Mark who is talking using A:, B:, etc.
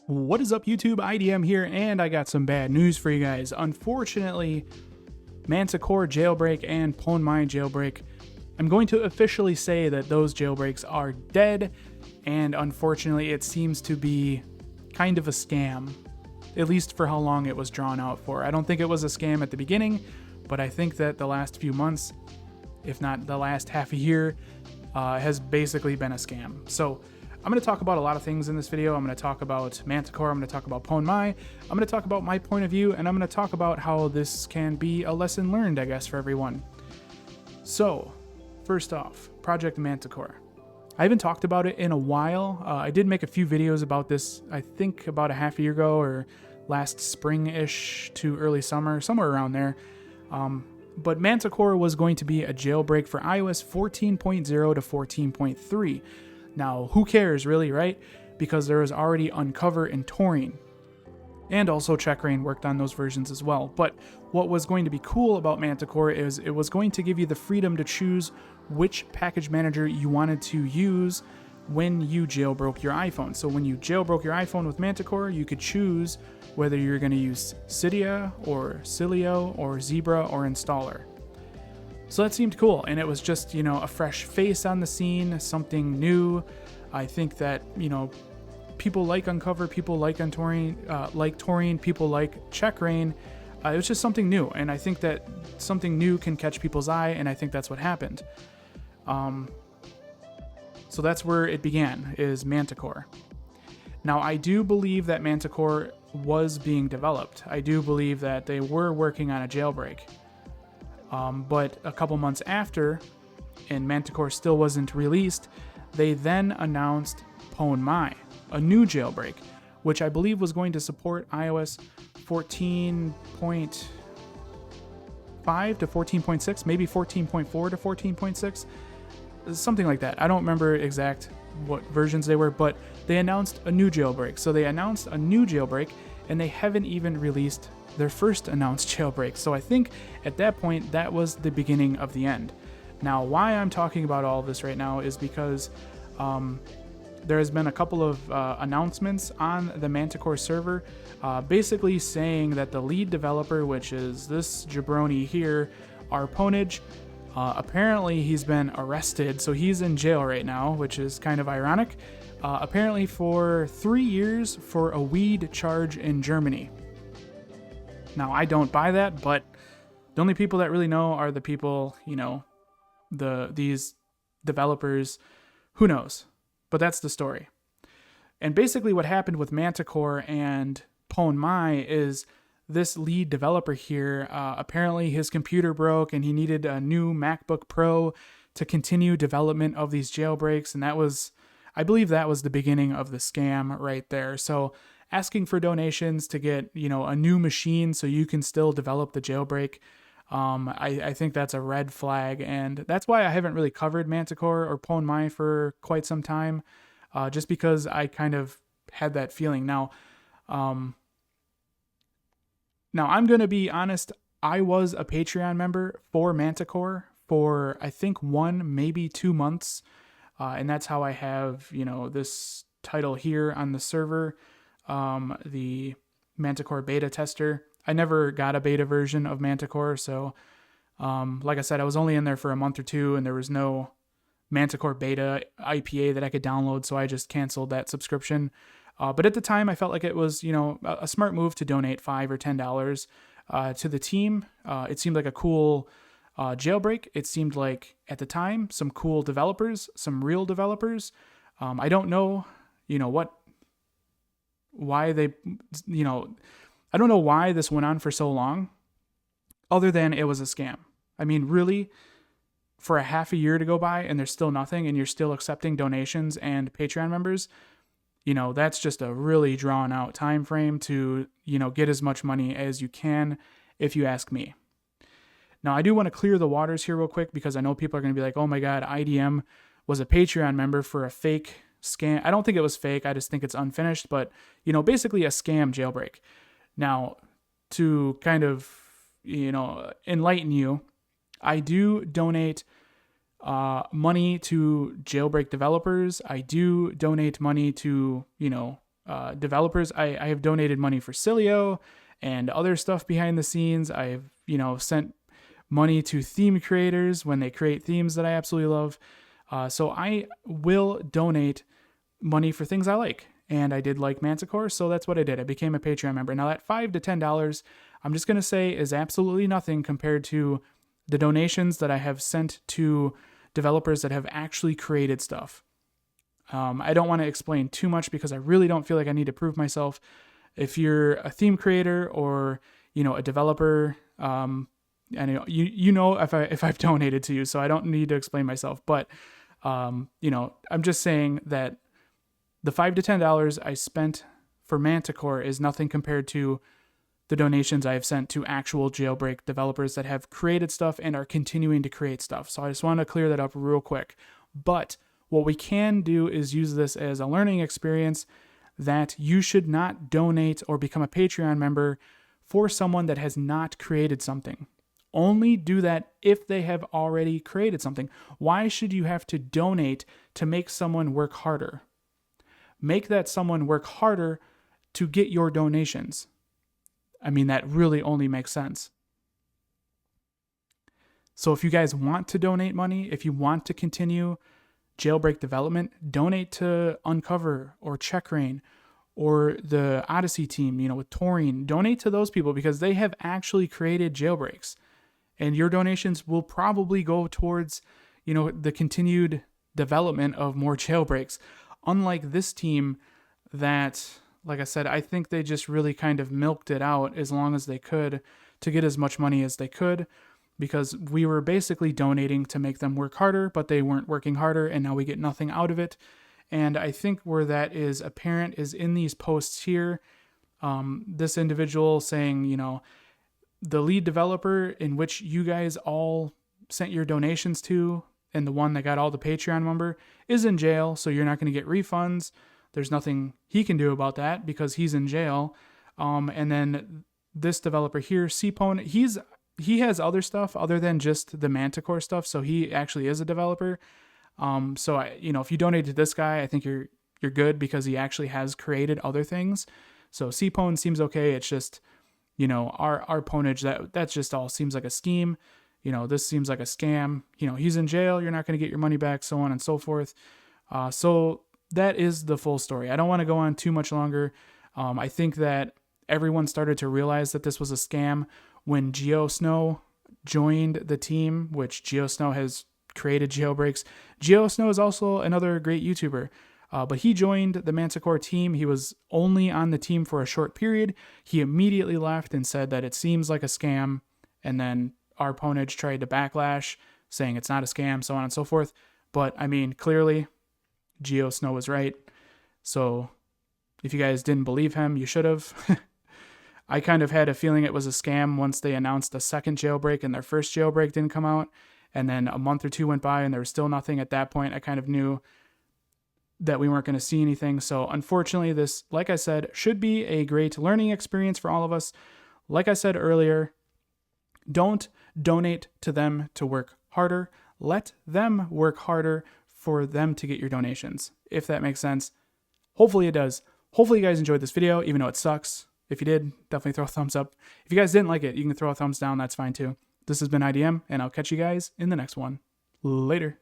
A: What is up, YouTube? IDM here, and I got some bad news for you guys. Unfortunately, Manticore Jailbreak and pwnmy Jailbreak, I'm going to officially say that those jailbreaks are dead, and unfortunately it seems to be kind of a scam, at least for how long it was drawn out for. I don't think it was a scam at the beginning, but I think that the last few months, if not the last half a year, has basically been a scam. So I'm going to talk about a lot of things in this video. I'm going to talk about Manticore, I'm going to talk about pwnmy, I'm going to talk about my point of view, and I'm going to talk about how this can be a lesson learned, I guess, for everyone. So, first off, Project Manticore. I haven't talked about it in a while. I did make a few videos about this, I think about a half a year ago, or last spring-ish to early summer, somewhere around there. But Manticore was going to be a jailbreak for iOS 14.0 to 14.3. Now, who cares, really, right? Because there was already Uncover and Taurine. And also Checkrain worked on those versions as well. But what was going to be cool about Manticore is it was going to give you the freedom to choose which package manager you wanted to use when you jailbroke your iPhone. So when you jailbroke your iPhone with Manticore, you could choose whether you're going to use Cydia or Cilio or Zebra or Installer. So that seemed cool, and it was just, a fresh face on the scene, something new. I think that, people like Uncover, people like Taurine, people like Checkrain. It was just something new, and I think that something new can catch people's eye, and I think that's what happened. So that's where it began, is Manticore. Now, I do believe that Manticore was being developed. I do believe that they were working on a jailbreak. But a couple months after, and Manticore still wasn't released, they then announced pwnmy, a new jailbreak, which I believe was going to support iOS 14.5 to 14.6, maybe 14.4 to 14.6, something like that. I don't remember exact what versions they were, but they announced a new jailbreak. So they announced a new jailbreak, and they haven't even released their first announced jailbreak. So I think at that point, that was the beginning of the end. Now, why I'm talking about all of this right now is because there has been a couple of announcements on the Manticore server, basically saying that the lead developer, which is this jabroni here, pwnmy, apparently he's been arrested, so he's in jail right now, which is kind of ironic, apparently for 3 years for a weed charge in Germany. Now, I don't buy that, but the only people that really know are the people, these developers. Who knows? But that's the story. And basically what happened with Manticore and pwnmy is this lead developer here, apparently his computer broke and he needed a new MacBook Pro to continue development of these jailbreaks. And I believe that was the beginning of the scam right there. So asking for donations to get, a new machine so you can still develop the jailbreak, I think that's a red flag, and that's why I haven't really covered Manticore or pwnmy for quite some time, just because I kind of had that feeling. Now I'm going to be honest, I was a Patreon member for Manticore for, I think, 1, maybe 2 months, and that's how I have, this title here on the server. The Manticore beta tester. I never got a beta version of Manticore, so like I said, I was only in there for a month or two, and there was no Manticore beta IPA that I could download, so I just canceled that subscription. But at the time, I felt like it was, a smart move to donate $5 or $10 to the team. It seemed like a cool jailbreak. It seemed like, at the time, some cool developers, some real developers. I don't know, why they, I don't know why this went on for so long, other than it was a scam. I mean, really, for a half a year to go by and there's still nothing and you're still accepting donations and Patreon members, that's just a really drawn out time frame to, get as much money as you can, if you ask me. Now, I do want to clear the waters here real quick, because I know people are going to be like, oh my God, IDM was a Patreon member for a fake scam. I don't think it was fake. I just think it's unfinished, but basically a scam jailbreak. Now, to kind of, enlighten you, I do donate money to jailbreak developers. I do donate money to, developers. I have donated money for Cilio and other stuff behind the scenes. I've, sent money to theme creators when they create themes that I absolutely love. So I will donate money for things I like. And I did like Manticore, so that's what I did. I became a Patreon member. Now that $5 to $10, I'm just going to say is absolutely nothing compared to the donations that I have sent to developers that have actually created stuff. I don't want to explain too much because I really don't feel like I need to prove myself. If you're a theme creator or, a developer, and if I've donated to you, so I don't need to explain myself. But, I'm just saying that the $5 to $10 I spent for Manticore is nothing compared to the donations I have sent to actual Jailbreak developers that have created stuff and are continuing to create stuff. So I just want to clear that up real quick. But what we can do is use this as a learning experience that you should not donate or become a Patreon member for someone that has not created something. Only do that if they have already created something. Why should you have to donate to make someone work harder? Make that someone work harder to get your donations. I mean, that really only makes sense. So if you guys want to donate money, if you want to continue Jailbreak development, donate to Uncover or Checkrain or the Odyssey team, with Taurine. Donate to those people because they have actually created Jailbreaks. And your donations will probably go towards, the continued development of more Jailbreaks. Unlike this team that, like I said, I think they just really kind of milked it out as long as they could to get as much money as they could, because we were basically donating to make them work harder, but they weren't working harder, and now we get nothing out of it. And I think where that is apparent is in these posts here. This individual saying, the lead developer in which you guys all sent your donations to, and the one that got all the Patreon member, is in jail, so you're not going to get refunds. There's nothing he can do about that because he's in jail. And then this developer here, cpwn, he has other stuff other than just the Manticore stuff, so he actually is a developer. So if you donate to this guy, I think you're good because he actually has created other things. So cpwn seems okay. It's just, our pwnage, that just all seems like a scheme. This seems like a scam. He's in jail. You're not going to get your money back, so on and so forth. So that is the full story. I don't want to go on too much longer. I think that everyone started to realize that this was a scam when GeoSnow joined the team, which GeoSnow has created Jailbreaks. GeoSnow is also another great YouTuber, but he joined the Manticore team. He was only on the team for a short period. He immediately left and said that it seems like a scam, and then our pwnage tried to backlash, saying it's not a scam, so on and so forth. But, clearly, GeoSnow was right. So, if you guys didn't believe him, you should have. I kind of had a feeling it was a scam once they announced a second jailbreak and their first jailbreak didn't come out. And then a month or two went by and there was still nothing. At that point, I kind of knew that we weren't going to see anything. So, unfortunately, this, like I said, should be a great learning experience for all of us. Like I said earlier, don't donate to them to work harder. Let them work harder for them to get your donations, if that makes sense. Hopefully it does. Hopefully you guys enjoyed this video, even though it sucks. If you did, definitely throw a thumbs up. If you guys didn't like it, you can throw a thumbs down. That's fine too. This has been IDM, and I'll catch you guys in the next one. Later.